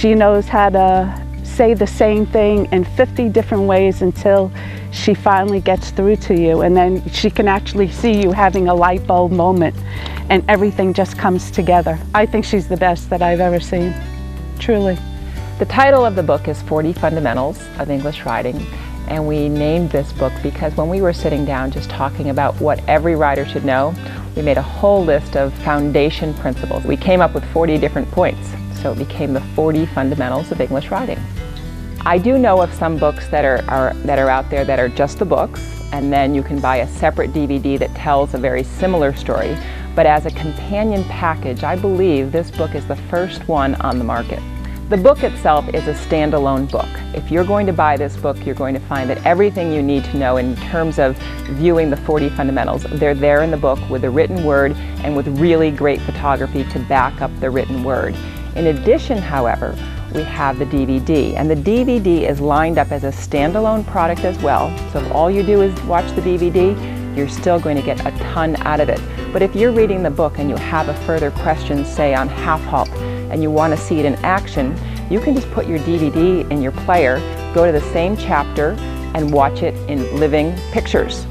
She knows how to say the same thing in 50 different ways until she finally gets through to you, and then she can actually see you having a light bulb moment and everything just comes together. I think she's the best that I've ever seen, truly. The title of the book is 40 Fundamentals of English Writing, and we named this book because when we were sitting down just talking about what every writer should know, we made a whole list of foundation principles. We came up with 40 different points, so it became the 40 Fundamentals of English Writing. I do know of some books that are out there that are just the books, and then you can buy a separate DVD that tells a very similar story. But as a companion package, I believe this book is the first one on the market. The book itself is a standalone book. If you're going to buy this book, you're going to find that everything you need to know in terms of viewing the 40 fundamentals, they're there in the book with the written word and with really great photography to back up the written word. In addition, however, we have the DVD, and the DVD is lined up as a standalone product as well. So if all you do is watch the DVD, you're still going to get a ton out of it. But if you're reading the book and you have a further question, say on half halt, and you want to see it in action, you can just put your DVD in your player, go to the same chapter, and watch it in living pictures.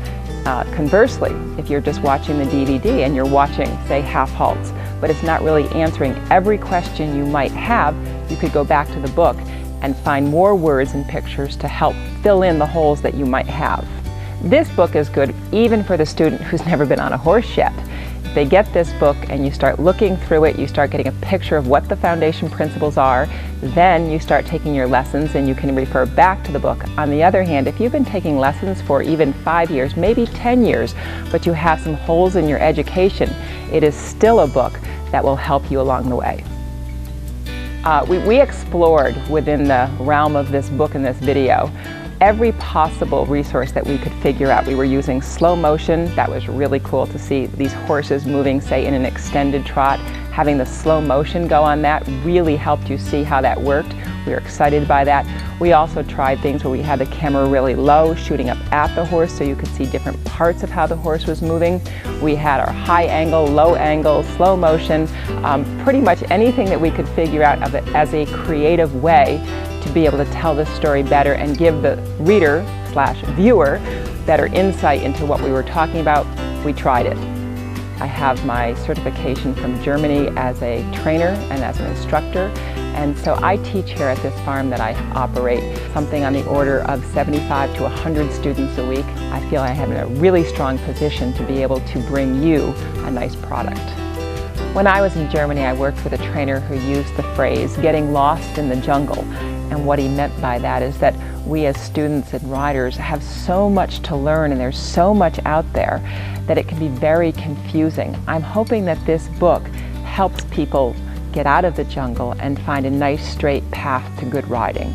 Conversely, if you're just watching the DVD and you're watching, say, half halts, but it's not really answering every question you might have, you could go back to the book and find more words and pictures to help fill in the holes that you might have. This book is good even for the student who's never been on a horse yet. If they get this book and you start looking through it, you start getting a picture of what the foundation principles are, then you start taking your lessons and you can refer back to the book. On the other hand, if you've been taking lessons for even 5 years, maybe 10 years, but you have some holes in your education, it is still a book that will help you along the way. We explored within the realm of this book and this video every possible resource that we could figure out. We were using slow motion. That was really cool to see these horses moving, say, in an extended trot. Having the slow motion go on that really helped you see how that worked. We were excited by that. We also tried things where we had the camera really low, shooting up at the horse so you could see different parts of how the horse was moving. We had our high angle, low angle, slow motion, pretty much anything that we could figure out of it as a creative way to be able to tell this story better and give the reader/viewer better insight into what we were talking about. We tried it. I have my certification from Germany as a trainer and as an instructor, and so I teach here at this farm that I operate something on the order of 75 to 100 students a week. I feel I am in a really strong position to be able to bring you a nice product. When I was in Germany, I worked with a trainer who used the phrase getting lost in the jungle. And what he meant by that is that we as students and riders have so much to learn and there's so much out there that it can be very confusing. I'm hoping that this book helps people get out of the jungle and find a nice straight path to good riding.